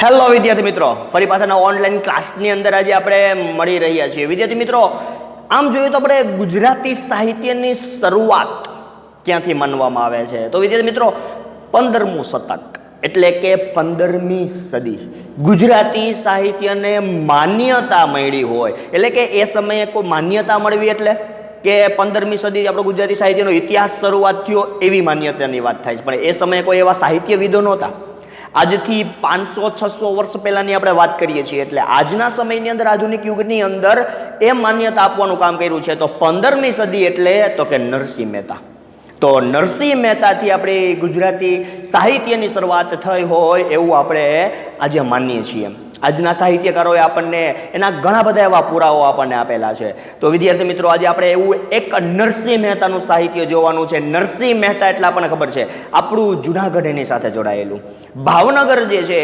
Hello વિદ્યાર્થી મિત્રો, ફરી પાછાના ઓનલાઈન ક્લાસની અંદર આજે આપણે મળી રહ્યા છીએ. વિદ્યાર્થી મિત્રો, આમ જોઈએ તો આપણે ગુજરાતી સાહિત્યની શરૂઆત ક્યાંથી માનવામાં આવે છે? તો વિદ્યાર્થી મિત્રો, 15મું શતક એટલે કે 15મી સદી ગુજરાતી સાહિત્યને માન્યતા મળી હોય. એટલે કે એ સમયે કોઈ માન્યતા મળવી એટલે કે 15મી સદી આપણો ગુજરાતી સાહિત્યનો ઇતિહાસ શરૂઆત થયો એવી માન્યતાની વાત થાય છે. પણ એ સમયે કોઈ એવા સાહિત્યવિદો નહોતા. આજથી 500-600 વર્ષ પહેલાની આપણે વાત કરીએ છીએ. એટલે આજના સમયની અંદર, આધુનિક યુગની અંદર એ માન્યતા આપવાનું કામ કર્યું છે. તો 15મી સદી એટલે તો કે નરસિંહ મહેતા. તો નરસિંહ મહેતાથી આપણી ગુજરાતી સાહિત્યની શરૂઆત થઈ હોય એવું આપણે આજે માનીએ છીએ. આજના સાહિત્યકારોએ આપણને એના ઘણા બધા એવા પુરાવો આપણને આપેલા છે. તો વિદ્યાર્થી મિત્રો, આજે આપણે એવું એક નરસિંહ મહેતાનું સાહિત્ય જોવાનું છે. નરસિંહ મહેતા એટલે આપણને ખબર છે આપણું જુનાગઢ એની સાથે જોડાયેલું. ભાવનગર જે છે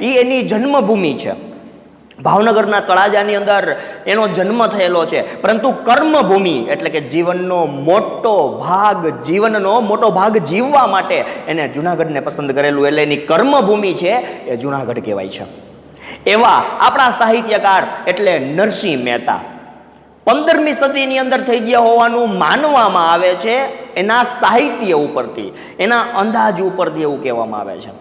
એ એની જન્મભૂમિ છે. ભાવનગરના તળાજાની અંદર એનો જન્મ થયેલો છે. પરંતુ કર્મભૂમિ એટલે કે જીવનનો મોટો ભાગ જીવવા માટે એને જુનાગઢને પસંદ કરેલું. એટલે એની કર્મભૂમિ છે એ જુનાગઢ કહેવાય છે. એવા આપણા સાહિત્યકાર એટલે નરસિંહ મહેતા 15મી સદીની અંદર થઈ ગયા હોવાનું માનવામાં આવે છે. એના સાહિત્ય ઉપરથી, એના અંદાજ ઉપરથી એવું કહેવામાં આવે છે.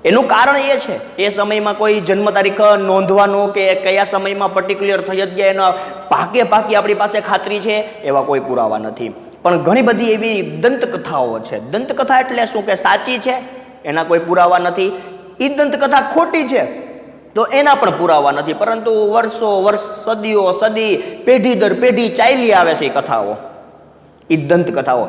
એનું કારણ એ છે, એ સમયમાં કોઈ જન્મ તારીખ નોંધવાનું કે કયા સમયમાં પર્ટિક્યુલર થઈ જ ગયા એનો પાકે આપણી પાસે ખાતરી છે એવા કોઈ પુરાવા નથી. પણ ઘણી બધી એવી દંતકથાઓ છે. દંતકથા એટલે શું કે સાચી છે એના કોઈ પુરાવા નથી. એ દંતકથા ખોટી છે તો એના પણ પુરાવા નથી. પરંતુ સદીઓ પેઢી દર પેઢી ચાલી આવે છે એ કથાઓ, એ દંતકથાઓ.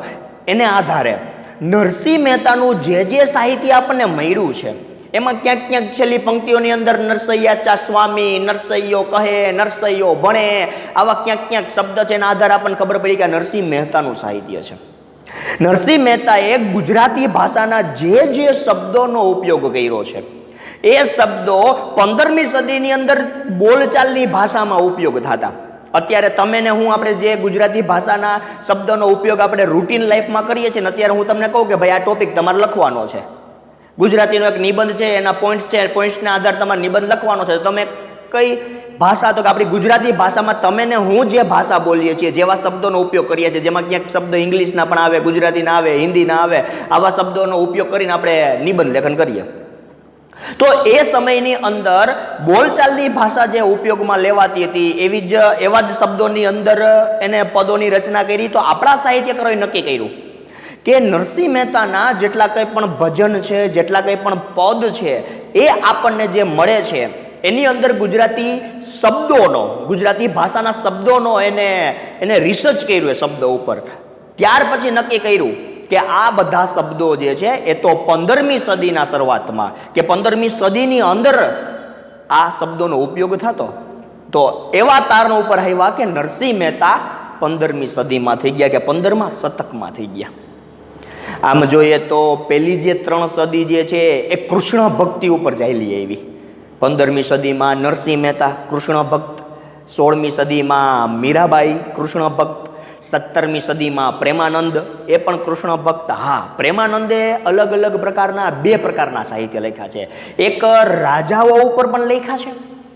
એને આધારે નરસિંહ મહેતાનું જે સાહિત્ય આપણને મળ્યું છે એમાં ક્યાંક છેલ્લી પંક્તિઓની અંદર નરસૈયા ચા સ્વામી, નરસૈયો કહે, નરસૈયો ભણે, આવા ક્યાંક શબ્દ છે. એના આધારે આપણને ખબર પડી કે નરસિંહ મહેતાનું સાહિત્ય છે. નરસિંહ મહેતાએ ગુજરાતી ભાષાના જે શબ્દોનો ઉપયોગ કર્યો છે એ શબ્દો 15મી સદીની અંદર બોલચાલની ભાષામાં ઉપયોગ થતા. અત્યારે તમે ને હું આપણે જે ગુજરાતી ભાષાના શબ્દોનો ઉપયોગ આપણે રૂટીન લાઈફમાં કરીએ છીએ ને, અત્યારે હું તમને કહું કે ભાઈ આ ટોપિક તમારે લખવાનો છે, ગુજરાતીનો એક નિબંધ છે, એના પોઈન્ટ્સ છે, પોઈન્ટ્સના આધારે તમારે નિબંધ લખવાનો છે. તમે કઈ ભાષા? તો કે આપણી ગુજરાતી ભાષામાં તમે ને હું જે ભાષા બોલીએ છીએ, જેવા શબ્દોનો ઉપયોગ કરીએ છીએ, જેમાં ક્યાંક શબ્દ ઇંગ્લિશના પણ આવે, ગુજરાતીના આવે, હિન્દીના આવે, આવા શબ્દોનો ઉપયોગ કરીને આપણે નિબંધ લેખન કરીએ. તો એ સમયની અંદર બોલચાલની ભાષા જે ઉપયોગમાં લેવાતી હતી એવા જ શબ્દોની અંદર એને પદોની રચના કરી. તો આપણા સાહિત્યકારોએ નક્કી કર્યું કે નરસિંહ મહેતાના જેટલા કંઈ પણ ભજન છે, જેટલા કંઈ પણ પદ છે, એ આપણને જે મળે છે એની અંદર ગુજરાતી શબ્દોનો, ગુજરાતી ભાષાના શબ્દોનો એને રિસર્ચ કર્યું એ શબ્દો ઉપર. ત્યાર પછી નક્કી કર્યું કે આ બધા શબ્દો જે છે એ તો 15મી સદીના શરૂઆતમાં કે 15મી સદીની અંદર આ શબ્દોનો ઉપયોગ થતો. તો એવા તારણ ઉપર આવ્યા કે નરસિંહ મહેતા 15મી સદીમાં થઈ ગયા, કે 15મા શતકમાં થઈ ગયા. આમ જોઈએ તો પેલી જે 3 સદી જે છે એ કૃષ્ણ ભક્તિ ઉપર ચાલી આવી. 15મી સદીમાં નરસિંહ મહેતા કૃષ્ણ ભક્ત, 16મી સદીમાં મીરાબાઈ કૃષ્ણ ભક્ત, 17મી સદીમાં પ્રેમાનંદ એ પણ કૃષ્ણ ભક્ત. હા, પ્રેમાનંદે અલગ અલગ પ્રકારના 2 પ્રકારના સાહિત્ય લખ્યા છે. એક રાજાઓ ઉપર પણ લખ્યા છે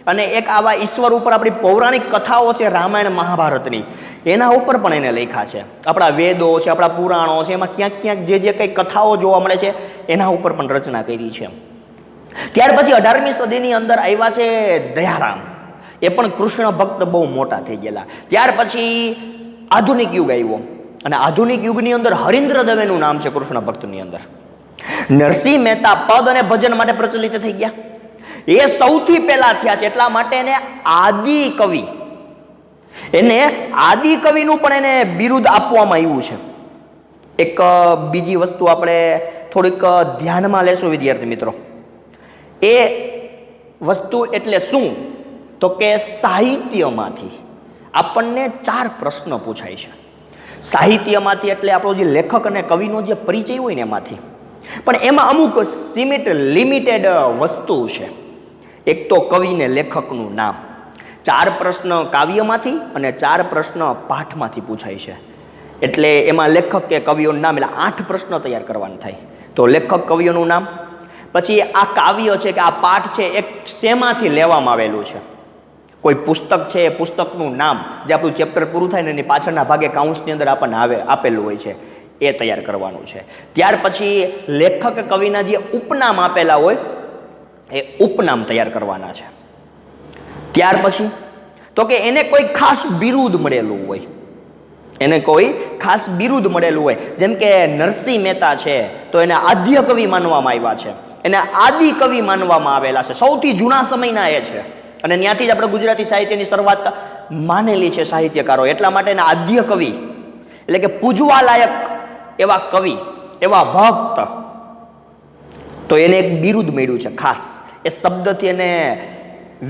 અને એક આવા ઈશ્વર ઉપર આપણી પૌરાણિક કથાઓ છે રામાયણ મહાભારતની, એના ઉપર પણ એને લખ્યા છે. આપણા વેદો છે, આપણા પુરાણો છે, એમાં ક્યાંક જે કંઈ કથાઓ જોવા મળે છે એના ઉપર પણ રચના કરી છે. ત્યાર પછી 18મી સદીની અંદર આવ્યા છે દયારામ, એ પણ કૃષ્ણ ભક્ત બહુ મોટા થઈ ગયેલા. ત્યાર પછી આધુનિક યુગ આવ્યો અને આધુનિક યુગની અંદર હરીન્દ્ર દવેનું નામ છે કૃષ્ણ ભક્તની અંદર. નરસિંહ મહેતા પદ અને ભજન માટે પ્રચલિત થઈ ગયા. એ સૌથી પહેલા થયા છે, એટલા માટે એને આદિ કવિનું પણ એને બિરુદ આપવામાં આવ્યું છે. એક બીજી વસ્તુ આપણે થોડીક ધ્યાનમાં લેશું વિદ્યાર્થી મિત્રો. એ વસ્તુ એટલે શું? તો કે સાહિત્યમાંથી આપણને 4 પ્રશ્ન પૂછાય છે. સાહિત્યમાંથી એટલે આપણો જે લેખક અને કવિનો જે પરિચય હોય ને એમાંથી. પણ એમાં અમુક લિમિટેડ વસ્તુ છે. એક તો કવિને લેખકનું નામ. 4 પ્રશ્ન કાવ્યમાંથી અને 4 પ્રશ્ન પાઠમાંથી પૂછાય છે. એટલે એમાં લેખક કે કવિઓનું નામ, એટલે 8 પ્રશ્ન તૈયાર કરવાના થાય. તો લેખક કવિઓનું નામ, પછી આ કાવ્ય છે કે આ પાઠ છે એ શેમાંથી લેવામાં આવેલું છે? કોઈ પુસ્તક છે, એ પુસ્તકનું નામ, જે આપણું ચેપ્ટર પૂરું થાય ને એની પાછળના ભાગે કાઉન્સની અંદર આપણને આપેલું હોય છે, એ તૈયાર કરવાનું છે. ત્યાર પછી લેખક કવિના જે ઉપનામ આપેલા હોય એ ઉપનામ તૈયાર કરવાના છે. ત્યાર પછી તો કે એને કોઈ ખાસ બિરુદ મળેલું હોય, એને કોઈ ખાસ બિરુદ મળેલું હોય. જેમ કે નરસિંહ મહેતા છે તો એને આદ્ય કવિ માનવામાં આવ્યા છે, એને આદિ કવિ માનવામાં આવેલા છે, સૌથી જૂના સમયના એ છે. અને ત્યાંથી જ આપણે ગુજરાતી સાહિત્યની શરૂઆત માનેલી છે સાહિત્યકારો. એટલા માટે એને આદ્ય કવિ એટલે કે પૂજવા લાયક એવા કવિ, એવા ભક્ત, તો એને એક બિરુદ મળ્યું છે ખાસ. એ શબ્દથી એને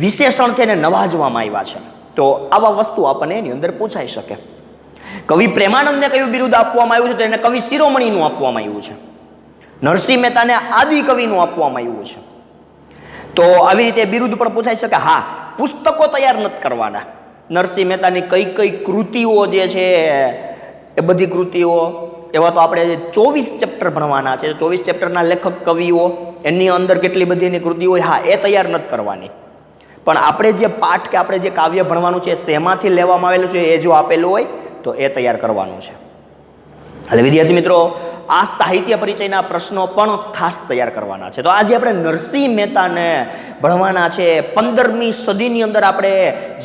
વિશેષણથી એને નવાજવામાં આવ્યા છે. તો આવા વસ્તુ આપણને એની અંદર પૂછાઈ શકે. કવિ પ્રેમાનંદને કયું બિરુદ આપવામાં આવ્યું છે? તો એને કવિ શિરોમણીનું આપવામાં આવ્યું છે. નરસિંહ મહેતાને આદિ કવિનું આપવામાં આવ્યું છે. તો આવી રીતે બિરુદ પણ પૂછાઈ શકે. હા, પુસ્તકો તૈયાર નથી કરવાના. નરસિંહ મહેતાની કઈ કઈ કૃતિઓ જે છે એ બધી કૃતિઓ, એવા તો આપણે 24 ચેપ્ટર ભણવાના છે. 24 ચેપ્ટરના લેખક કવિઓ, એની અંદર કેટલી બધી એની કૃતિઓ હોય, હા, એ તૈયાર નથી કરવાની. પણ આપણે જે પાઠ કે આપણે જે કાવ્ય ભણવાનું છે શેમાંથી લેવામાં આવેલું છે એ જો આપેલું હોય તો એ તૈયાર કરવાનું છે. એટલે વિદ્યાર્થી મિત્રો, આ સાહિત્ય પરિચયના પ્રશ્નો પણ ખાસ તૈયાર કરવાના છે. તો આજે આપણે નરસિંહ મહેતાને ભણવાના છે. 15મી સદીની અંદર આપણે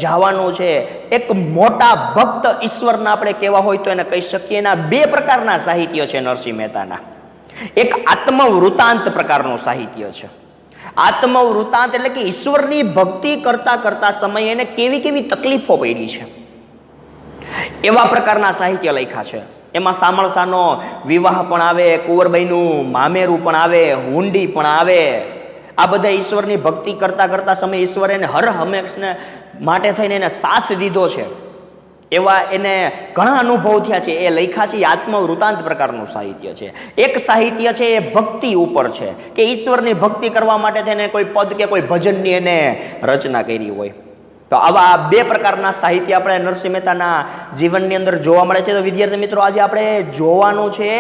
જવાનું છે. એક મોટા ભક્ત ઈશ્વરના આપણે કહેવા હોય તો એને કહી શકીએ. એના 2 પ્રકારના સાહિત્ય છે નરસિંહ મહેતાના. એક આત્મવૃતાંત પ્રકારનું સાહિત્ય છે. આત્મવૃતાંત એટલે કે ઈશ્વરની ભક્તિ કરતા કરતા સમયે એને કેવી કેવી તકલીફો પડી છે એવા પ્રકારના સાહિત્ય લખ્યા છે. એમાં સામળસાનો વિવાહ પણ આવે, કુંવરબાઈનું મામેરું પણ આવે, હુંડી પણ આવે. આ બધા ઈશ્વરની ભક્તિ કરતા કરતા સમયે ઈશ્વરે એને હર હંમેશને માટે થઈને એને સાથ દીધો છે. એવા એને ઘણા અનુભવ થયા છે, એ લખ્યા છે. એ આત્મવૃતાંત પ્રકારનું સાહિત્ય છે. એક સાહિત્ય છે એ ભક્તિ ઉપર છે, કે ઈશ્વરની ભક્તિ કરવા માટે થઈને કોઈ પદ કે કોઈ ભજનની એને રચના કરી હોય. તો આવા 2 પ્રકારના સાહિત્ય આપણે નરસિંહ મહેતાના જીવનની અંદર જોવા મળે છે. તો વિદ્યાર્થી મિત્રો, આજે આપણે જોવાનું છે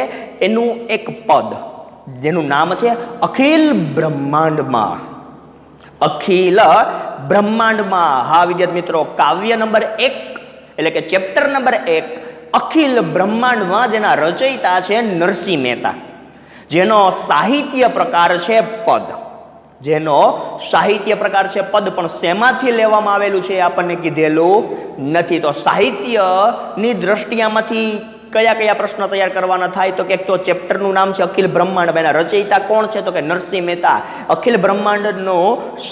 એનું એક પદ, જેનું નામ છે અખિલ બ્રહ્માંડમાં. અખિલ બ્રહ્માંડમાં. હા વિદ્યાર્થી મિત્રો, કાવ્ય નંબર 1 એટલે કે ચેપ્ટર નંબર 1 અખિલ બ્રહ્માંડમાં, જેના રચયિતા છે નરસિંહ મહેતા, જેનો સાહિત્ય પ્રકાર છે પદ. જેનો સાહિત્ય પ્રકાર છે પદ, પણ શેમાંથી લેવામાં આવેલું છે આપણને કીધેલું નથી. તો સાહિત્યની દ્રષ્ટિયામાંથી કયા કયા પ્રશ્નો તૈયાર કરવાના થાય? તો કે તો ચેપ્ટરનું નામ છે અખિલ બ્રહ્માંડ. એના રચયિતા કોણ છે? તો કે નરસિંહ મહેતા. અખિલ બ્રહ્માંડનો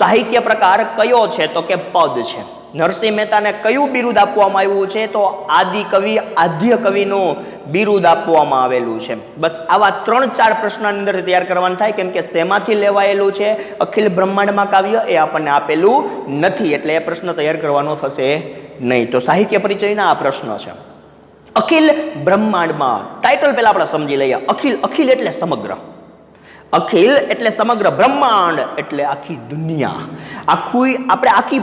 સાહિત્ય પ્રકાર કયો છે? તો કે પદ છે. નરસિંહ મહેતાને કયું બિરુદ આપવામાં આવ્યું છે? તો આદિ કવિ, આદ્ય કવિનું બિરુદ આપવામાં આવેલું છે. બસ આવા 3-4 પ્રશ્નની અંદર તૈયાર કરવાનું થાય, કેમ કે શેમાંથી લેવાયેલું છે અખિલ બ્રહ્માંડમાં કાવ્ય એ આપણને આપેલું નથી, એટલે એ પ્રશ્ન તૈયાર કરવાનો થશે નહીં. તો સાહિત્ય પરિચયના આ પ્રશ્ન છે. અખિલ બ્રહ્માંડમાં ટાઇટલ પહેલા આપણે સમજી લઈએ. અખિલ, અખિલ એટલે સમગ્ર. અખિલ એટલે સમગ્ર. બ્રહ્માંડ એટલે આખી દુનિયા. આપણે આખી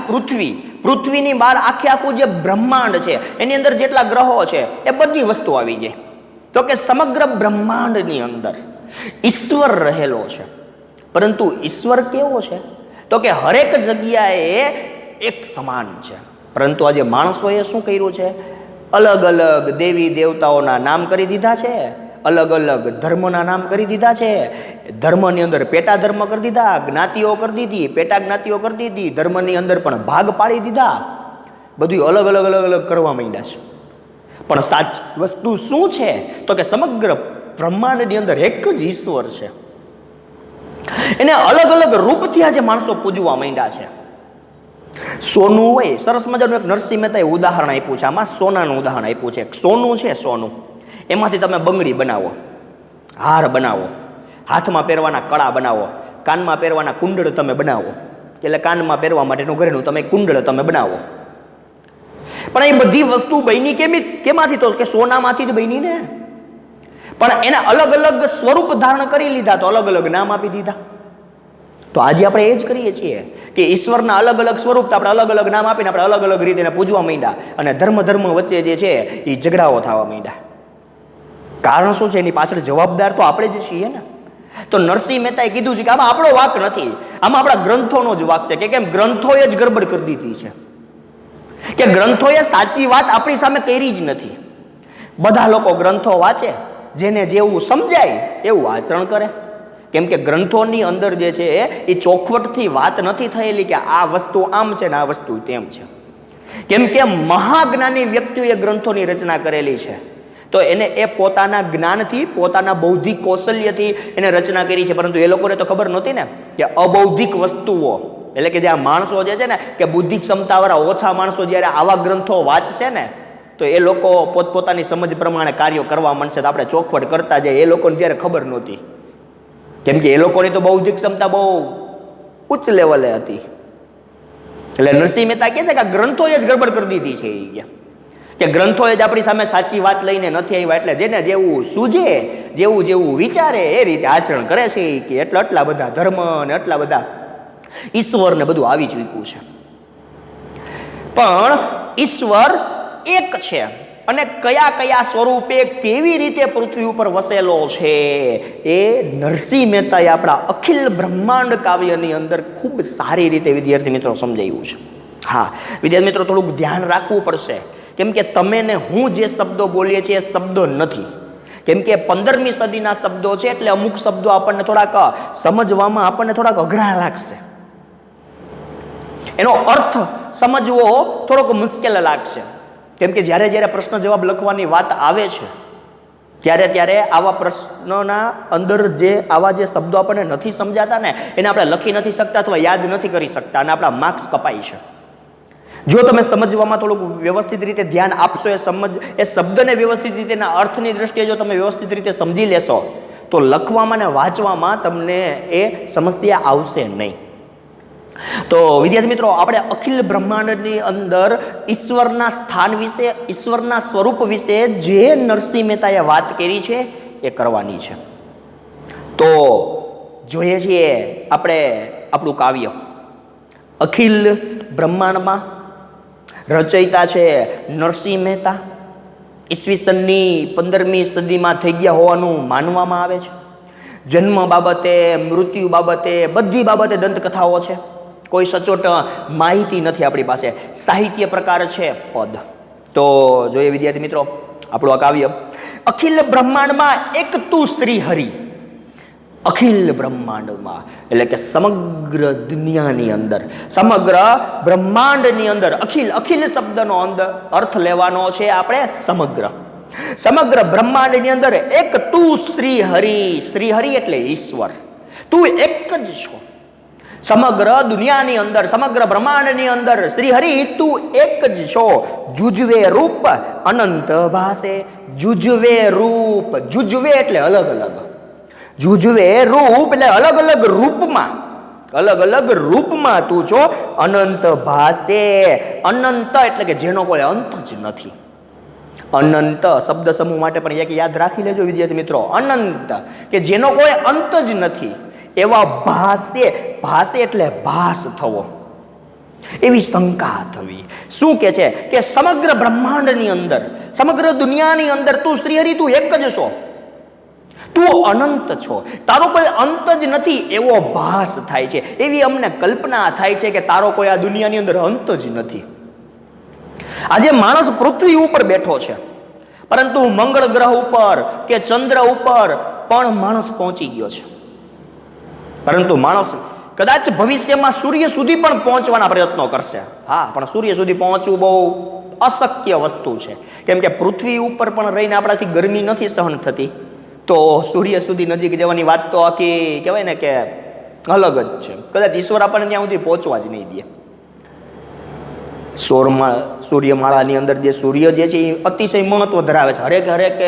પૃથ્વીની બહાર આખું જે બ્રહ્માંડ છે એની અંદર જેટલા ગ્રહો છે એ બધી વસ્તુ આવી જાય. તો કે સમગ્ર બ્રહ્માંડની અંદર ઈશ્વર રહેલો છે. પરંતુ ઈશ્વર કેવો છે? તો કે હરેક જગ્યાએ એક સમાન છે. પરંતુ આજે માણસોએ શું કર્યું છે? અલગ અલગ દેવી દેવતાઓના નામ કરી દીધા છે, અલગ અલગ ધર્મના નામ કરી દીધા છે. ધર્મની અંદર પેટા ધર્મ કરી દીધા, જ્ઞાતિઓ કરી દીધી, પેટા જ્ઞાતિઓ કરી દીધી, ધર્મની અંદર પણ ભાગ પાડી દીધા. બધું અલગ અલગ અલગ અલગ કરવા માંડ્યા છે. પણ સાચી વસ્તુ શું છે? તો કે સમગ્ર બ્રહ્માંડની અંદર એક જ ઈશ્વર છે. એને અલગ અલગ રૂપથી આજે માણસો પૂજવા માંડ્યા છે. સોનું હોય, સરસ મજાનું એક નરસિંહ મહેતાએ ઉદાહરણ આપ્યું છે. આમાં સોનાનું ઉદાહરણ આપ્યું છે. સોનું છે, સોનું, એમાંથી તમે બંગડી બનાવો, હાર બનાવો, હાથમાં પહેરવાના કળા બનાવો, કાનમાં પહેરવાના કુંડળ તમે બનાવો, એટલે કાનમાં પહેરવા માટેનું ઘરેનું તમે કુંડળ તમે બનાવો. પણ એ બધી વસ્તુ બની કેમાંથી? તો કે સોનામાંથી જ બની ને. પણ એને અલગ અલગ સ્વરૂપ ધારણ કરી લીધા, તો અલગ અલગ નામ આપી દીધા. તો આજે આપણે એ જ કરીએ છીએ કે ઈશ્વરના અલગ અલગ સ્વરૂપ આપણે અલગ અલગ નામ આપીને આપણે અલગ અલગ રીતે એને પૂજવા માંડ્યા, અને ધર્મ વચ્ચે જે છે એ ઝઘડાઓ થવા માંડ્યા. કારણ શું છે? એની પાછળ જવાબદાર તો આપણે જ છીએ ને. તો નરસિંહ મહેતાએ કીધું છે કે આમાં આપણો વાંક નથી, આમાં આપણા ગ્રંથોનો જ વાંક છે, કે કેમ ગ્રંથોએ જ ગડબડ કરી દીધી છે, કે ગ્રંથોએ સાચી વાત આપણી સામે કરી જ નથી. બધા લોકો ગ્રંથો વાંચે, જેને જેવું સમજાય એવું આચરણ કરે. કેમ કે ગ્રંથોની અંદર જે છે એ ચોખવટથી વાત નથી થયેલી કે આ વસ્તુ આમ છે ને આ વસ્તુ તેમ છે. કેમ કે મહાજ્ઞાની વ્યક્તિઓએ ગ્રંથોની રચના કરેલી છે, તો એને એ પોતાના જ્ઞાનથી, પોતાના બૌદ્ધિક કૌશલ્યથી એને રચના કરી છે. પરંતુ એ લોકોને તો ખબર નહોતી ને કે અબૌદ્ધિક વસ્તુઓ, એટલે કે જે આ માણસો જે છે ને, કે બુદ્ધિ ક્ષમતાવાળા ઓછા માણસો જ્યારે આવા ગ્રંથો વાંચશે ને, તો એ લોકો પોતપોતાની સમજ પ્રમાણે કાર્યો કરવા માંડશે. તો આપણે ચોખવટ કરતા જાય, એ લોકોને ત્યારે ખબર નહોતી. કેમ કે એ લોકોની તો બૌદ્ધિક ક્ષમતા બહુ ઉચ્ચ લેવલે હતી. એટલે નરસિંહ મહેતા કહે છે કે ગ્રંથોએ જ ગડબડ કરી દીધી છે, કે ગ્રંથોએ જ આપણી સામે સાચી વાત લઈને નથી આવ્યા. એટલે જેને જેવું સૂજે, જેવું જેવું વિચારે એ રીતે આચરણ કરે છે. કે એટલા બધા ધર્મ ને એટલા બધા ઈશ્વર ને બધું આવી ચૂક્યું છે. પણ ઈશ્વર એક છે, અને કયા કયા સ્વરૂપે કેવી રીતે પૃથ્વી ઉપર વસેલો છે એ નરસિંહ મહેતાએ આપણા અખિલ બ્રહ્માંડ કાવ્યની અંદર ખૂબ સારી રીતે વિદ્યાર્થી મિત્રો સમજાવ્યું છે. હા વિદ્યાર્થી મિત્રો, થોડુંક ધ્યાન રાખવું પડશે. કેમ કે તમે ને હું જે શબ્દો બોલીએ છીએ એ શબ્દો નથી. કેમ કે 15મી સદીના શબ્દો છે, એટલે અમુક શબ્દો આપણને થોડાક સમજવામાં આપણને થોડાક અઘરા લાગશે, એનો અર્થ સમજવો થોડોક મુશ્કેલ લાગશે. કેમ કે જ્યારે જ્યારે પ્રશ્ન જવાબ લખવાની વાત આવે છે, ત્યારે આવા પ્રશ્નોના અંદર આવા જે શબ્દો આપણને નથી સમજાતા ને, એને આપણે લખી નથી શકતા અથવા યાદ નથી કરી શકતા, અને આપણા માર્ક્સ કપાય છે. જો તમે સમજવામાં થોડુંક વ્યવસ્થિત રીતે ધ્યાન આપશો, એ શબ્દને વ્યવસ્થિત રીતે એના અર્થની દ્રષ્ટિએ જો તમે વ્યવસ્થિત રીતે સમજી લેશો, તો લખવામાં અને વાંચવામાં તમને એ સમસ્યા આવશે નહીં. તો વિદ્યાર્થી મિત્રો, આપણે અખિલ બ્રહ્માંડની અંદર ઈશ્વરના સ્થાન વિશે, ઈશ્વરના સ્વરૂપ વિશે જે નરસિંહ મહેતાએ વાત કરી છે એ કરવાની છે. તો જોઈએ છીએ આપણે આપણું કાવ્ય અખિલ બ્રહ્માંડમાં રચયિતા છે નરસિંહ મહેતા. ઈસવીસનની 15મી સદીમાં થઈ ગયા હોવાનું માનવામાં આવે છે. જન્મ બાબતે, મૃત્યુ બાબતે, બધી બાબતે દંતકથાઓ છે. કોઈ સચોટ માહિતી નથી આપણી પાસે. સાહિત્ય પ્રકાર છે પદ. તો જોઈએ વિદ્યાર્થી મિત્રો આપણું આ કાવ્ય અખિલ બ્રહ્માંડમાં એક તું શ્રી હરિ. અખિલ બ્રહ્માંડમાં એટલે કે સમગ્ર દુનિયાની અંદર, સમગ્ર બ્રહ્માંડની અંદર, અખિલ, અખિલ શબ્દનો અર્થ લેવાનો છે આપણે સમગ્ર. સમગ્ર બ્રહ્માંડની અંદર એક તું શ્રી હરિ. શ્રી હરિ એટલે ઈશ્વર. તું એક જ છો સમગ્ર દુનિયાની અંદર, સમગ્ર બ્રહ્માંડની અંદર. શ્રી હરિ તું એક જ છો. જુજવે રૂપ અનંત ભાસે. જુજવે રૂપ, જુજવે એટલે અલગ અલગ, જુજવે રૂપ એટલે અલગ અલગ રૂપમાં, અલગ અલગ રૂપમાં તું છો. અનંત ભાસે, અનંત એટલે કે જેનો કોઈ અંત જ નથી. અનંત શબ્દ સમૂહ માટે પણ એક યાદ રાખી લેજો વિદ્યાર્થી મિત્રો. અનંત કે જેનો કોઈ અંત જ નથી, એવા ભાસે. ભાસે એટલે ભાસ થવો, એવી શંકા થવી. શું કે છે કે સમગ્ર બ્રહ્માંડની અંદર, સમગ્ર દુનિયાની અંદર તું શ્રી હરિ, તું એક જ છો, તું અનંત છો, તારો કોઈ અંત જ નથી એવો ભાસ થાય છે. એવી અમને કલ્પના થાય છે કે તારો કોઈ આ દુનિયાની અંદર અંત જ નથી. આજે માણસ પૃથ્વી ઉપર બેઠો છે, પરંતુ મંગળ ગ્રહ ઉપર કે ચંદ્ર ઉપર પણ માણસ પહોંચી ગયો છે. પરંતુ માણસ કદાચ ભવિષ્યમાં સૂર્ય સુધી પણ પહોંચવાના પ્રયત્નો કરશે. હા, પણ સૂર્ય સુધી પહોંચવું બહુ અશક્ય વસ્તુ છે. કેમ કે પૃથ્વી ઉપર પણ રહીને આપણાથી ગરમી નથી સહન થતી, તો સૂર્ય સુધી નજીક જવાની વાત તો આખી કહેવાય ને કે અલગ જ છે. કદાચ ઈશ્વર આપણને ત્યાં સુધી પહોંચવા જ નહીં દે. સૂર્યમાળાની અંદર જે સૂર્ય જે છે એ અતિશય મહત્વ ધરાવે છે. હરેક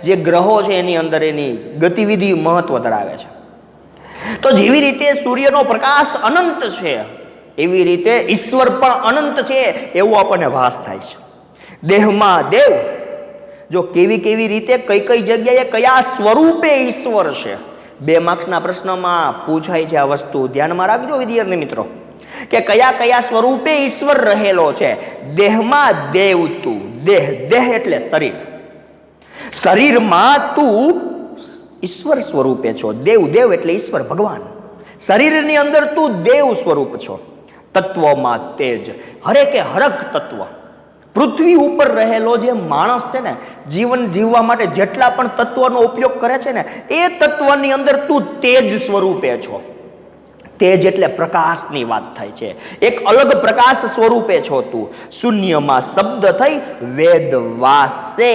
જે ગ્રહો છે એની અંદર એની ગતિવિધિ મહત્વ ધરાવે છે. તો જેવી રીતે સૂર્યનો પ્રકાશ અનંત છે, એવી રીતે ઈશ્વર પણ અનંત છે એવું આપણને ભાસ થાય છે. દેહમાં દેવ, જો કેવી રીતે કઈ જગ્યાએ કયા સ્વરૂપે ઈશ્વર છે, 2 માર્ક્સના પ્રશ્નમાં પૂછાય છે આ વસ્તુ. ધ્યાનમાં રાખજો વિદ્યાર્થી મિત્રો કે કયા સ્વરૂપે ઈશ્વર રહેલો છે. દેહમાં દેવ તું. દેહ, દેહ એટલે શરીર. શરીરમાં તું ઈશ્વર સ્વરૂપે છો. દેવ, દેવ એટલે ઈશ્વર, ભગવાન. શરીરની અંદર તું દેવ સ્વરૂપ છો. તત્વમાં તેજ, હરેકે હરક તત્વ. પૃથ્વી ઉપર રહેલો જે માણસ છે ને, જીવન જીવવા માટે જેટલા પણ તત્વનો ઉપયોગ કરે છે ને, એ તત્વની અંદર તું તેજ સ્વરૂપે છો. તેજ એટલે પ્રકાશની વાત થાય છે. એક અલગ પ્રકાશ સ્વરૂપે છો તું. શૂન્યમાં શબ્દ થઈ વેદ વાસે.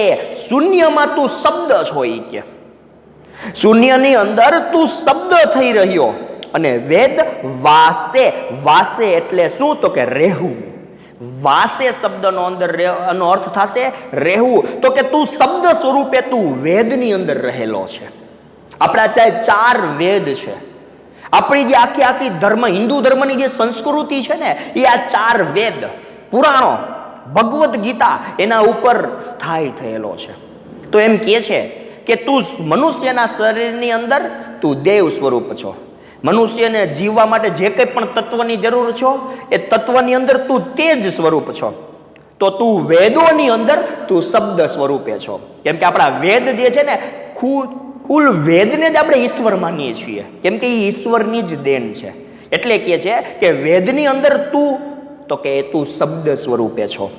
શૂન્યમાં તું શબ્દ છો. એ કે શૂન્યની અંદર તું શબ્દ થઈ રહ્યો અને વેદ વાસે. વાસે એટલે શું? તો કે રહેવું. વાસે શબ્દનો અંદર નો અર્થ થશે રહેવું. તો કે તું શબ્દ સ્વરૂપે તું વેદની અંદર રહેલો છે. આપણા ત્યાં 4 વેદ છે. આપણી જે આખી આખી ધર્મ, હિન્દુ ધર્મની જે સંસ્કૃતિ છે ને, એ આ 4 વેદ, પુરાણો, ભગવદ્ ગીતા એના ઉપર સ્થાયી થયેલો છે. તો એમ કહે છે કે તું મનુષ્યના શરીરની અંદર તું દેવ સ્વરૂપ છો. મનુષ્યને જીવવા માટે જે કંઈ પણ તત્વની જરૂર છો, એ તત્વની અંદર તું તેજ સ્વરૂપ છો. તો તું વેદોની અંદર તું શબ્દ સ્વરૂપે છો. કેમ કે આપણા વેદ જે છે ને, કુલ વેદને જ આપણે ઈશ્વર માનીએ છીએ, કેમ કે એ ઈશ્વરની જ દેન છે. એટલે કહે છે કે વેદની અંદર તું, તો કે તું શબ્દ સ્વરૂપે છો.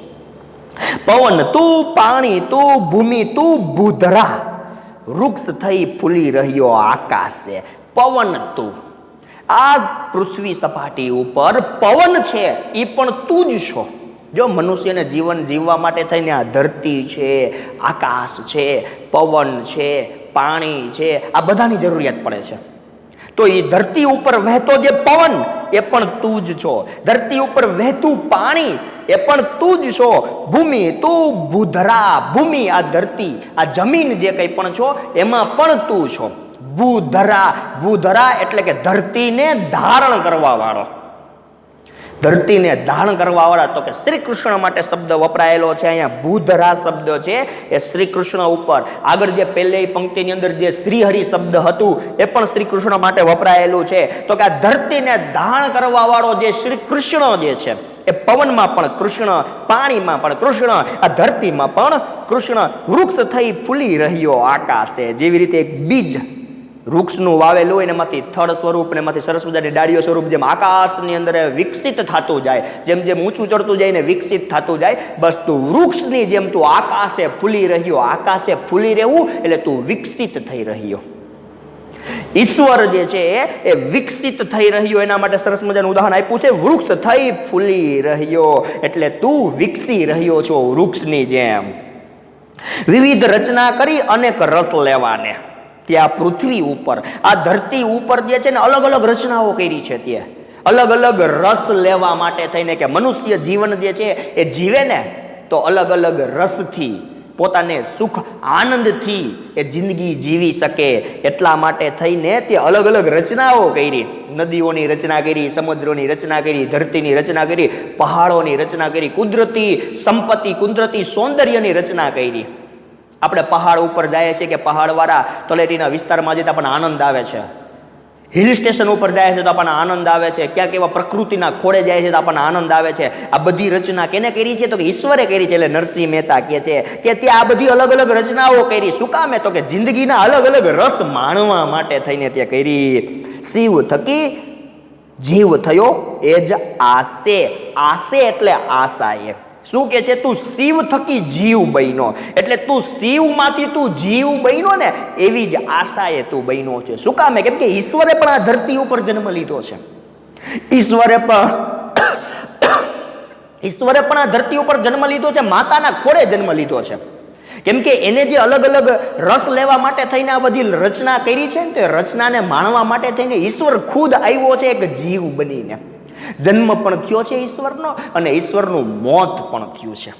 પવન તું, પાણી તું, ભૂમિ તું, ભૂધરા, વૃક્ષ થઈ ફૂલી રહ્યો આકાશે. પવન તું, આ પૃથ્વી સપાટી ઉપર પવન છે એ પણ તું જ છો. જો મનુષ્યને જીવન જીવવા માટે થઈને આ ધરતી છે, આકાશ છે, પવન છે, પાણી છે, આ બધાની જરૂરિયાત પડે છે. તો એ ધરતી ઉપર વહેતો જે પવન એ પણ તું જ છો. ધરતી ઉપર વહેતું પાણી એ પણ તું જ છો. ભૂમિ તું, ભૂધરા, ભૂમિ આ ધરતી, આ જમીન જે કંઈ પણ છો એમાં પણ તું છો. ભૂધરા, ભૂધરા એટલે કે ધરતીને ધારણ કરવા વાળો. ધરતીને ધારણ કરવા વાળા, તો કે શ્રી કૃષ્ણ માટે શબ્દ વપરાયેલો છે. અહીંયા ભૂધરા શબ્દ છે એ શ્રી કૃષ્ણ ઉપર. આગળ જે પહેલી પંક્તિની અંદર જે શ્રીહરિ શબ્દ હતું એ પણ શ્રી કૃષ્ણ માટે વપરાયેલું છે. તો કે આ ધરતીને ધારણ કરવા વાળો જે શ્રી કૃષ્ણ જે છે, એ પવનમાં પણ કૃષ્ણ, પાણીમાં પણ કૃષ્ણ, આ ધરતીમાં પણ કૃષ્ણ. વૃક્ષ થઈ ફૂલી રહ્યો આકાશે. જેવી રીતે એક બીજ વૃક્ષનું વાવેલું હોય, એમાંથી થડ સ્વરૂપ ને એમાંથી સરસ મજાની ડાળીઓ સ્વરૂપ જેમ આકાશની અંદર વિકસિત થતું જાય, જેમ જેમ ઊંચું ચડતું જાય ને વિકસિત થતું જાય, બસ તું વૃક્ષની જેમ તું આકાશે ફૂલી રહ્યો. આકાશે ફૂલી રહેવું એટલે તું વિકસિત થઈ રહ્યો. ઈશ્વર જે છે એ વિકસિત થઈ રહ્યો, એના માટે સરસ મજાનું ઉદાહરણ આપ્યું છે. વૃક્ષ થઈ ફૂલી રહ્યો એટલે તું વિકસી રહ્યો છો વૃક્ષની જેમ. વિવિધ રચના કરી અનેક રસ લેવાને. ત્યાં પૃથ્વી ઉપર, આ ધરતી ઉપર જે છે ને, અલગ અલગ રચનાઓ કરી છે. ત્યાં અલગ અલગ રસ લેવા માટે થઈને, કે મનુષ્ય જીવન જે છે એ જીવે ને તો અલગ અલગ રસથી, પોતાને સુખ આનંદથી એ જિંદગી જીવી શકે. એટલા માટે થઈને તે અલગ અલગ રચનાઓ કરી. નદીઓની રચના કરી, સમુદ્રોની રચના કરી, ધરતીની રચના કરી, પહાડોની રચના કરી, કુદરતી સંપત્તિ, કુદરતી સૌંદર્યની રચના કરી. આપણે પહાડ ઉપર જાય છે કે પહાડવાળા તળેટીના વિસ્તારમાં જતા આપણને આનંદ આવે છે. હિલ સ્ટેશન ઉપર જાય છે તો આપણને આનંદ આવે છે. ક્યાંક એવા પ્રકૃતિના ખોળે જાય છે તો આપણને આનંદ આવે છે. આ બધી રચના કેને કરી છે? તો કે ઈશ્વરે કરી છે. એટલે નરસિંહ મહેતા કહે છે કે ત્યાં આ બધી અલગ અલગ રચનાઓ કરી. શું કામે? તો કે જિંદગીના અલગ અલગ રસ માણવા માટે થઈને ત્યાં કરી. શિવ થકી જીવ થયો એ જ આસે. આસે એટલે આશા. એ શું કે છે? તું શિવ થકી જીવ બન્યો, એટલે તું શિવમાંથી તું જીવ બન્યો ને, એવી જ આશાએ તું બન્યો છે. શું કામે? કેમ કે ઈશ્વરે પણ આ ધરતી ઉપર જન્મ લીધો છે. ઈશ્વરે પણ આ ધરતી ઉપર જન્મ લીધો છે, માતાના ખોળે જન્મ લીધો છે. કેમ કે એને જે અલગ અલગ રસ લેવા માટે થઈને આ બધી રચના કરી છે ને, તે રચનાને માણવા માટે થઈને ઈશ્વર ખુદ આવ્યો છે એક જીવ બનીને. જન્મ પણ થયો છે ઈશ્વરનો, અને ઈશ્વરનું મોત પણ થયું છે.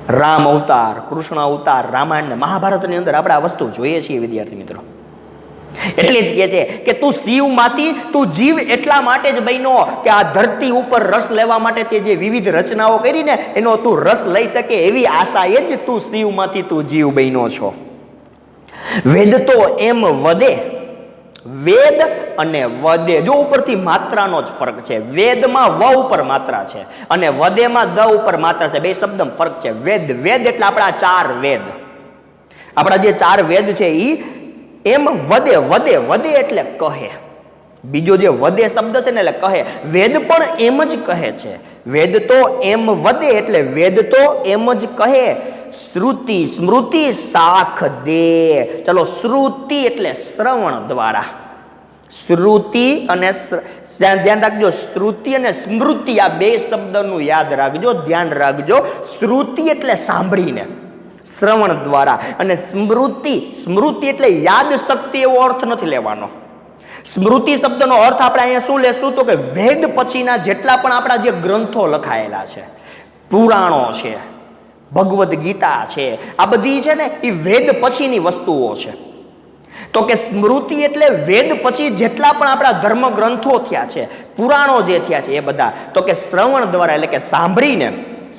રામ અવતાર, કૃષ્ણ અવતાર, રામાયણ ને મહાભારતની અંદર આપણે આ વસ્તુ જોઈએ છીએ વિદ્યાર્થી મિત્રો. એટલે જ કહે છે કે તું શિવમાંથી તું જીવ એટલા માટે જ બન્યો કે આ ધરતી ઉપર રસ લેવા માટે તે જે વિવિધ રચનાઓ કરીને એનો તું રસ લઈ શકે, એવી આશાએ જ તું શિવમાંથી તું જીવ બન્યો છો. વેદ તો એમ વદે. વેદ અને વદે, જો ઉપરથી માત્રાનો જ ફરક છે. વેદમાં વ ઉપર માત્રા છે અને વદેમાં દ ઉપર માત્રા છે. બે શબ્દમાં ફરક છે. વેદ, વેદ એટલે આપણા 4 વેદ. આપણા જે 4 વેદ છે એ એમ વધે વધે વધે એટલે કહે. બીજો જે વધે શબ્દ છે ને એટલે કહે. વેદ પણ એમ જ કહે છે. વેદ તો એમ વધે એટલે વેદ તો એમ જ કહે. શ્રુતિ સ્મૃતિ સાખ દે. ચલો, શ્રુતિ એટલે શ્રવણ દ્વારા. શ્રુતિ અને ધ્યાન રાખજો, શ્રુતિ અને સ્મૃતિ આ બે શબ્દનું યાદ રાખજો, ધ્યાન રાખજો. શ્રુતિ એટલે સાંભળીને, શ્રવણ દ્વારા, અને સ્મૃતિ, સ્મૃતિ એટલે યાદ શક્તિ એવો અર્થ નથી લેવાનો. સ્મૃતિ શબ્દનો અર્થ આપણે અહીંયા શું લેશું તો કે વેદ પછીના જેટલા પણ આપણા જે ગ્રંથો લખાયેલા છે, પુરાણો છે, ભગવદ્ ગીતા છે, આ બધી છે ને એ વેદ પછીની વસ્તુઓ છે. તો કે સ્મૃતિ એટલે વેદ પછી જેટલા પણ આપણા ધર્મ ગ્રંથો થયા છે, પુરાણો જે થયા છે એ બધા, તો કે શ્રવણ દ્વારા એટલે કે સાંભળીને,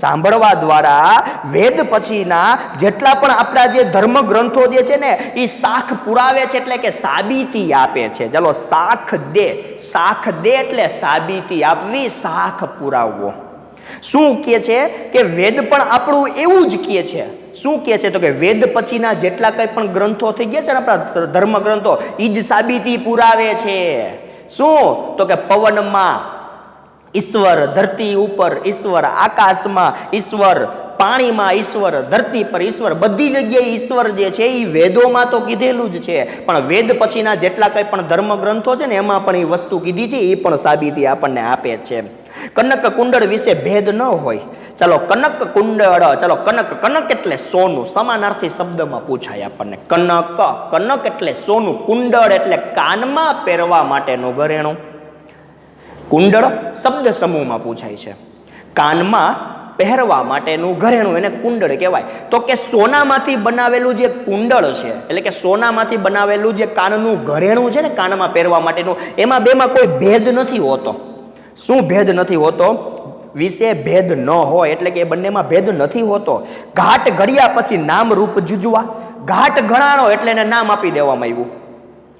સાંભળવા દ્વારા વેદ પછીના જેટલા પણ આપણા જે ધર્મ ગ્રંથો જે છે ને એ સાખ પુરાવે છે, એટલે કે સાબિતી આપે છે. ચલો, સાખ દે. સાખ દે એટલે સાબિતી આપવી, સાખ પુરાવવો. શું કહે છે કે વેદ પણ આપણું એવું જ કહે છે. શું કહે છે તો કે વેદ પછીના જેટલા કંઈ પણ ગ્રંથો થઈ ગયા છે ને આપણા ધર્મ ગ્રંથો, એ જ સાબિતી પુરાવે છે. શું તો કે પવનમાં ઈશ્વર, ધરતી ઉપર ઈશ્વર, આકાશમાં ઈશ્વર, પાણીમાં ઈશ્વર, ધરતી પર ઈશ્વર, બધી જગ્યાએ ઈશ્વર જે છે એ વેદોમાં તો કીધેલું જ છે, પણ વેદ પછીના જેટલા કંઈ પણ ધર્મ ગ્રંથો છે ને એમાં પણ એ વસ્તુ કીધી છે, એ પણ સાબિતી આપણને આપે છે. કનક કુંડળ વિશે ભેદ ન હોય. ચાલો, કનક કુંડળ. ચાલો, કનક, કનક એટલે સોનું, સમાનાર્થી શબ્દમાં પૂછાય આપણને. કનક, કનક એટલે સોનું. કુંડળ એટલે કાનમાં પહેરવા માટેનું ઘરેણું. કુંડળ શબ્દ સમૂહમાં પૂછાય છે. કાનમાં પહેરવા માટેનું ઘરેણું, એને કુંડળ કહેવાય. તો કે સોનામાંથી બનાવેલું જે કુંડળ છે, એટલે કે સોનામાંથી બનાવેલું જે કાનનું ઘરેણું છે ને, કાનમાં પહેરવા માટેનું, એમાં બેમાં કોઈ ભેદ નથી હોતો. શું ભેદ નથી હોતો? વિશે ભેદ ન હોય, એટલે કે એ બંનેમાં ભેદ નથી હોતો. ઘાટ ઘડ્યા પછી નામ રૂપ જુજવા. ઘાટ ઘડાણો એટલે એને નામ આપી દેવામાં આવ્યું,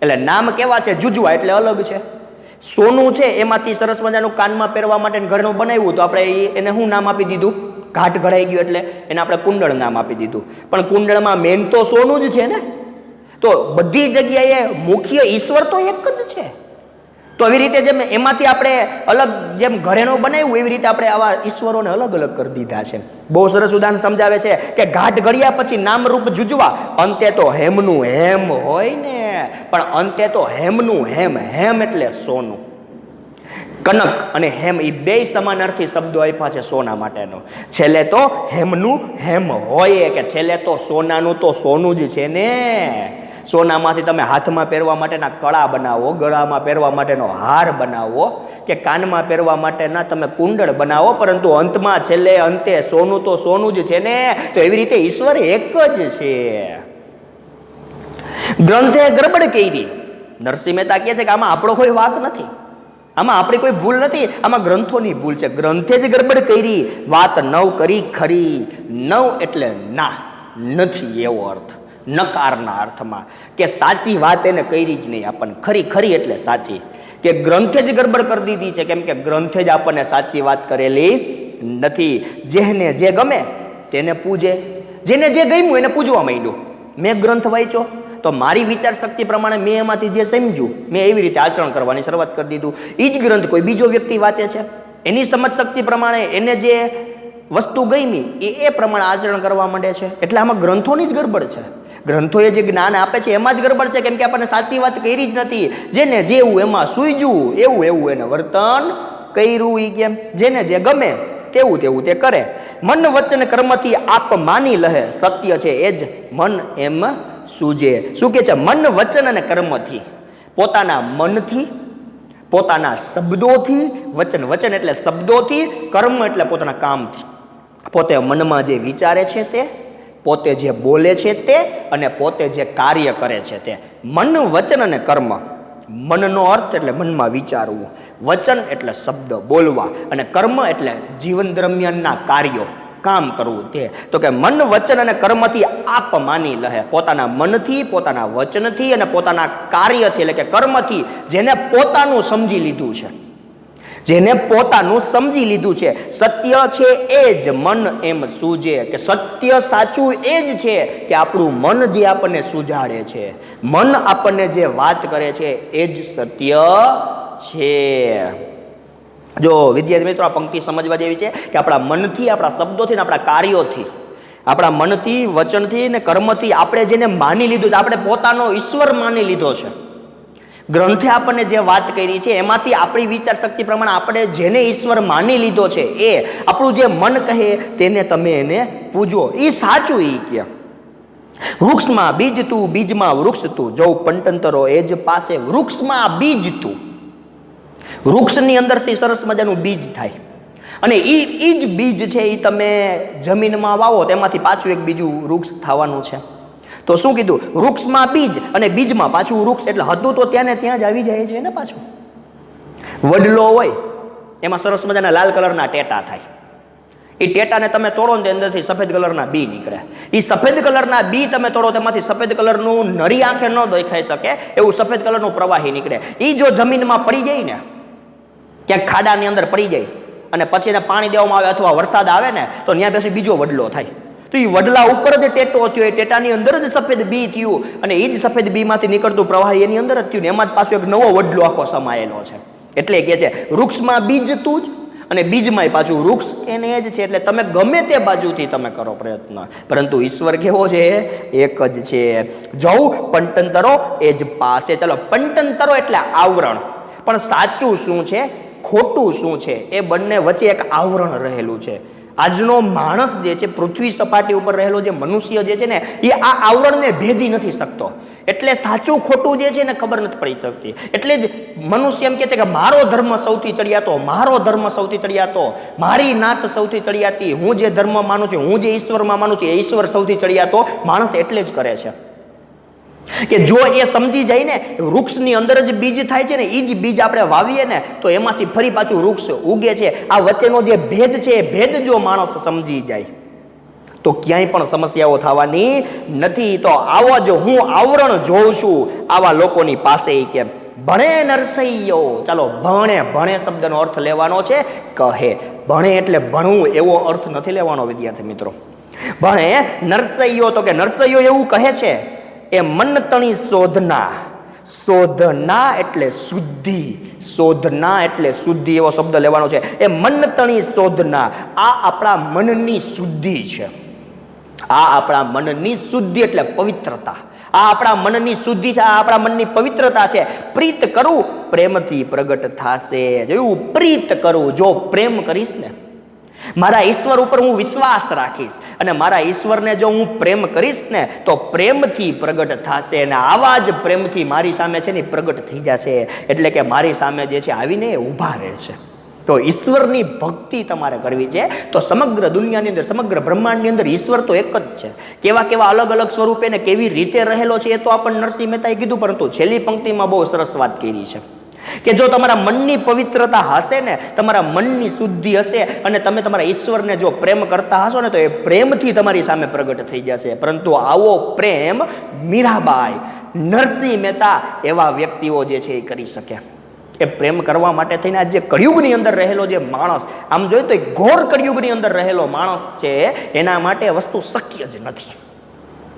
એટલે નામ કેવા છે? જુજવા, એટલે અલગ છે. સોનું છે એમાંથી સરસ મજાનું કાનમાં પહેરવા માટે ઘરેણું બનાવ્યું, તો આપણે એને શું નામ આપી દીધું? ઘાટ ઘડાઈ ગયું એટલે એને આપણે કુંડળ નામ આપી દીધું. પણ કુંડળમાં મેન તો સોનું જ છે ને. તો બધી જગ્યાએ મુખ્ય ઈશ્વર તો એક જ છે. તો એવી રીતે જેમ એમાંથી આપણે અલગ જેમ ઘરેણું બનાવ્યું, એવી રીતે આપણે આવા ઈશ્વરોને અલગ અલગ કરી દીધા છે. બહુ સરસ ઉદાહરણ સમજાવે છે કે ઘાટ ઘડ્યા પછી નામરૂપ જુજવા. અંતે તો હેમનું હેમ હોય ને, પણ અંતે તો હેમનું હેમ. હેમ એટલે સોનું. કનક અને હેમ એ બે સમાનાર્થી શબ્દો આપ્યા છે સોના માટેનો. છેલ્લે તો હેમનું હેમ હોય, કે છેલ્લે તો સોનાનું તો સોનું જ છે ને. સોનામાંથી તમે હાથમાં પહેરવા માટેના કળા બનાવો, ગળામાં પહેરવા માટેનો હાર બનાવો, કે કાનમાં પહેરવા માટેના તમે કુંડળ બનાવો, પરંતુ અંતમાં છેલ્લે અંતે સોનું તો સોનું જ છે ને. તો એવી રીતે ઈશ્વર એક જ છે. ગ્રંથે ગરબડ કરી. નરસિંહ મહેતા કહે છે કે આમાં આપણો કોઈ વાંક નથી, આમાં આપણી કોઈ ભૂલ નથી, આમાં ગ્રંથોની ભૂલ છે. ગ્રંથે જ ગરબડ કરી, વાત નવ કરી ખરી. નવ એટલે ના, નથી એવો અર્થ, નકારના અર્થમાં, કે સાચી વાત એને કરી જ નહીં આપણને. ખરી, ખરી એટલે સાચી, કે ગ્રંથે જ ગરબડ કરી દીધી છે, કેમ કે ગ્રંથે જ આપણને સાચી વાત કરેલી નથી. જેને જે ગમે તેને પૂજે, જેને જે ગમ્યું એને પૂજવા માંડ્યું. મેં ગ્રંથ વાંચ્યો તો મારી વિચાર શક્તિ પ્રમાણે મેં એમાંથી જે સમજ્યું, મેં એવી રીતે આચરણ કરવાની શરૂઆત કરી દીધું. એ જ ગ્રંથ કોઈ બીજો વ્યક્તિ વાંચે છે, એની સમજ શક્તિ પ્રમાણે એને જે વસ્તુ ગમી એ પ્રમાણે આચરણ કરવા માંડે છે. એટલે આમાં ગ્રંથોની જ ગરબડ છે. ગ્રંથોએ જે જ્ઞાન આપે છે એમાં જ ગરબડ છે, કેમ કે આપણને સાચી વાત કરી જ નથી. જેને જેવું એમાં સૂઝ્યું, એવું એવું એને વર્તન કર્યું. એ કેમ? જેને જે ગમે તેવું તેવું તે કરે. મન વચન કર્મથી આપ માની લહે, સત્ય છે એ જ મન એમ સૂજે. શું કે છે? મન વચન અને કર્મથી, પોતાના મનથી, પોતાના શબ્દોથી, વચન, વચન એટલે શબ્દોથી, કર્મ એટલે પોતાના કામથી, પોતે મનમાં જે વિચારે છે તે, પોતે જે બોલે છે તે, અને પોતે જે કાર્ય કરે છે તે. મન વચન અને કર્મ. મનનો અર્થ એટલે મનમાં વિચારવું, વચન એટલે શબ્દ બોલવા, અને કર્મ એટલે જીવન દરમિયાનના કાર્યો, કામ કરવું તે. તો કે મન વચન અને કર્મથી આપ માની લહે, પોતાના મનથી, પોતાના વચનથી અને પોતાના કાર્યથી એટલે કે કર્મથી જેને પોતાનું સમજી લીધું છે, જેને પોતાનું સમજી લીધું છે. સત્ય છે એ જ મન એમ સૂજે, કે સત્ય સાચું એ જ છે કે આપણું મન જે આપણને સૂજાડે છે, મન આપણને જે વાત કરે છે એ જ સત્ય છે. જો વિદ્યાર્થી મિત્રો, આ પંક્તિ સમજવા જેવી છે કે આપણા મનથી, આપણા શબ્દોથી ને આપણા કાર્યોથી, આપણા મનથી, વચનથી ને કર્મથી આપણે જેને માની લીધું છે, આપણે પોતાનો ઈશ્વર માની લીધો છે. ગ્રંથે આપણને જે વાત કરી છે એમાંથી આપણી વિચાર શક્તિ પ્રમાણે આપણે જેને ઈશ્વર માની લીધો છે એ આપણું જે મન કહે તેને તમે એને પૂજો. એ સાચું. એ કે વૃક્ષમાં બીજ તું, બીજમાં વૃક્ષ તું, જવ પંટંતરો એ જ પાસે. વૃક્ષમાં બીજ તું, વૃક્ષની અંદરથી સરસ મજાનું બીજ થાય અને એ જ બીજ છે એ તમે જમીનમાં વાવો તેમાંથી પાછું એક બીજું વૃક્ષ થવાનું છે. તો શું કીધું? વૃક્ષમાં બીજ અને બીજમાં પાછું વૃક્ષ. એટલે હતું તો ત્યાં ને ત્યાં જ આવી જાય છે ને પાછું. વડલો હોય એમાં સરસ મજાના લાલ કલરના ટેટા થાય. એ ટેટાને તમે તોડો ને અંદરથી સફેદ કલરના બી નીકળે. એ સફેદ કલરના બી તમે તોડો તેમાંથી સફેદ કલરનું નરી આંખે ન દેખાઈ શકે એવું સફેદ કલરનું પ્રવાહી નીકળે. એ જો જમીનમાં પડી જાય ને, ક્યાંક ખાડાની અંદર પડી જાય અને પછી એને પાણી દેવામાં આવે અથવા વરસાદ આવે ને તો ત્યાં પછી બીજો વડલો થાય. તો એ વડલા ઉપર જ ટેટો થયો, એ ટેટાની અંદર જ સફેદ બી થયું અને એ જ સફેદ બીમાંથી નીકળતું પ્રવાહી એની અંદર જ થયું ને એમાં જ પાછું એક નવો વડલો આખો સમાયેલો છે. એટલે કે છે વૃક્ષમાં બીજ તું જ અને બીજમાંય પાછું વૃક્ષ એને જ છે. એટલે તમે ગમે તે બાજુથી તમે કરો પ્રયત્ન, પરંતુ ઈશ્વર કેવો છે? એક જ છે. જવું પંટંતરો એ જ પાસે. ચલો, પંટંતરો એટલે આવરણ. પણ સાચું શું છે, ખોટું શું છે, એ બંને વચ્ચે એક આવરણ રહેલું છે. આજનો માણસ જે છે, પૃથ્વી સપાટી ઉપર રહેલો જે મનુષ્ય જે છે ને, એ આ આવરણને ભેદી નથી શકતો. એટલે સાચું ખોટું જે છે ને ખબર નથી પડી શકતી. એટલે જ મનુષ્ય એમ કહે છે કે મારો ધર્મ સૌથી ચડિયાતો, મારો ધર્મ સૌથી ચડિયાતો, મારી નાત સૌથી ચડિયાતી, હું જે ધર્મ માનું છું, હું જે ઈશ્વરમાં માનું છું એ ઈશ્વર સૌથી ચડિયાતો. માણસ એટલે જ કરે છે કે જો એ સમજી જાય ને વૃક્ષની અંદર જ બીજ થાય છે ને, એ જ બીજ આપણે વાવીએ ને તો એમાંથી ફરી પાછું વૃક્ષ ઉગે છે. આ વચ્ચેનો જે ભેદ છે એ ભેદ જો માણસ સમજી જાય તો ક્યાંય પણ સમસ્યાઓ થવાની નથી. તો આવો જ હું આવરણ જોઉં છું આવા લોકોની પાસે. કેમ? ભણે નરસૈયો. ચાલો, ભણે, ભણે શબ્દનો અર્થ લેવાનો છે કહે. ભણે એટલે ભણવું એવો અર્થ નથી લેવાનો વિદ્યાર્થી મિત્રો. ભણે નરસૈયો, તો કે નરસૈયો એવું કહે છે એ મન તણી શોધના. શોધના એટલે શુદ્ધિ, શોધના એટલે શુદ્ધિ એવો શબ્દ લેવાનો છે. એ મન તણી શોધના, આ આપણા મનની શુદ્ધિ છે. આ આપણા મનની શુદ્ધિ એટલે પવિત્રતા. આ આપણા મનની શુદ્ધિ છે, આ આપણા મનની પવિત્રતા છે. પ્રીત કરું પ્રેમથી પ્રગટ થાશે. જોયું? પ્રીત કરું, જો પ્રેમ કરીશ ને, મારા ઈશ્વર ઉપર હું વિશ્વાસ રાખીશ અને મારા ઈશ્વરને જો હું પ્રેમ કરીશ ને તો પ્રેમથી પ્રગટ થશે અને આવા જ પ્રેમથી મારી સામે છે ને પ્રગટ થઈ જશે. એટલે કે મારી સામે જે છે આવીને ઊભા રહેશે. તો ઈશ્વરની ભક્તિ તમારે કરવી છે તો સમગ્ર દુનિયાની અંદર, સમગ્ર બ્રહ્માંડની અંદર ઈશ્વર તો એક જ છે. કેવા કેવા અલગ અલગ સ્વરૂપે ને કેવી રીતે રહેલો છે એ તો આપણને નરસિંહ મહેતાએ કીધું, પરંતુ છેલ્લી પંક્તિમાં બહુ સરસ વાત કરી છે કે જો તમારા મનની પવિત્રતા હશે ને, તમારા મનની શુદ્ધિ હશે અને તમે તમારા ઈશ્વરને જો પ્રેમ કરતા હશો ને તો એ પ્રેમથી તમારી સામે પ્રગટ થઈ જશે. પરંતુ આવો પ્રેમ મીરાબાઈ, નરસિંહ મહેતા એવા વ્યક્તિઓ જે છે એ કરી શકે. એ પ્રેમ કરવા માટે થઈને આ જે કળિયુગની અંદર રહેલો જે માણસ, આમ જોઈએ તો ઘોર કળિયુગની અંદર રહેલો માણસ છે, એના માટે વસ્તુ શક્ય જ નથી.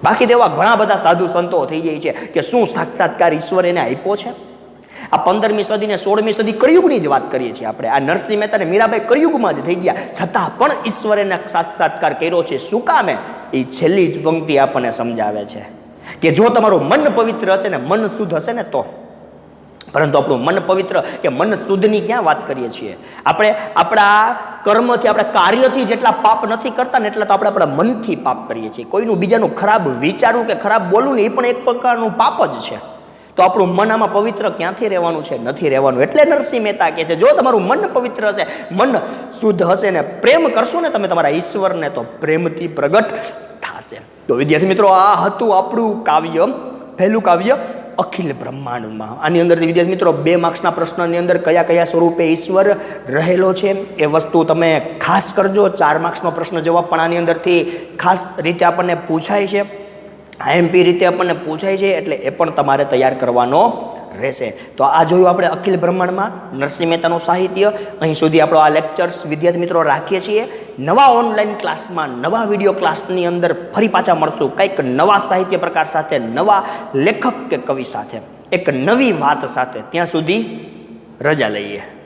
બાકી તો એવા ઘણા બધા સાધુ સંતો થઈ જાય છે કે શું સાક્ષાત્કાર ઈશ્વર એને આપ્યો છે. આ 15મી સદી ને 16મી સદી કળિયુગની જ વાત કરીએ છીએ આપણે. આ નરસિંહ મહેતા ને મીરાબાઈ કળિયુગમાં જ થઈ ગયા, છતાં પણ ઈશ્વરે સાક્ષાત્કાર કર્યો છે. શું કામે? એ છેલ્લી જ પંક્તિ આપણને સમજાવે છે કે જો તમારું મન પવિત્ર હશે ને, મન શુદ્ધ હશે ને તો. પરંતુ આપણું મન પવિત્ર કે મન શુદ્ધની ક્યાં વાત કરીએ છીએ આપણે? આપણા કર્મથી, આપણા કાર્યથી જેટલા પાપ નથી કરતા ને એટલા તો આપણે આપણા મનથી પાપ કરીએ છીએ. કોઈનું બીજાનું ખરાબ વિચારવું કે ખરાબ બોલવું ને એ પણ એક પ્રકારનું પાપ જ છે. તો આપણું મન આમાં પવિત્ર ક્યાંથી રહેવાનું છે? નથી રહેવાનું. એટલે નરસિંહ મહેતા કહે છે જો તમારું મન પવિત્ર હશે, મન શુદ્ધ હશે ને, પ્રેમ કરશો ને તમે તમારા ઈશ્વરને તો પ્રેમથી પ્રગટ થશે. તો વિદ્યાર્થી મિત્રો, આ હતું આપણું કાવ્ય, પહેલું કાવ્ય અખિલ બ્રહ્માંડમાં. આની અંદરથી વિદ્યાર્થી મિત્રો 2 માર્ક્સના પ્રશ્નની અંદર કયા કયા સ્વરૂપે ઈશ્વર રહેલો છે એ વસ્તુ તમે ખાસ કરજો. 4 માર્ક્સનો પ્રશ્ન જવાબ પણ આની અંદરથી ખાસ રીતે આપણને પૂછાય છે. આઈએમપી રીતે આપણને પૂછાય છે, એટલે એ પણ તમારે તૈયાર કરવાનો રહેશે. તો આ જોયું આપણે અખિલ બ્રહ્માંડમાં નરસિંહ મહેતાનું સાહિત્ય. અહીં સુધી આપણો આ લેક્ચર્સ વિદ્યાર્થી મિત્રો રાખીએ છીએ. નવા ઓનલાઈન ક્લાસમાં, નવા વિડીયો ક્લાસની અંદર ફરી પાછા મળશું કંઈક નવા સાહિત્ય પ્રકાર સાથે, નવા લેખક કે કવિ સાથે, એક નવી વાત સાથે. ત્યાં સુધી રજા લઈએ.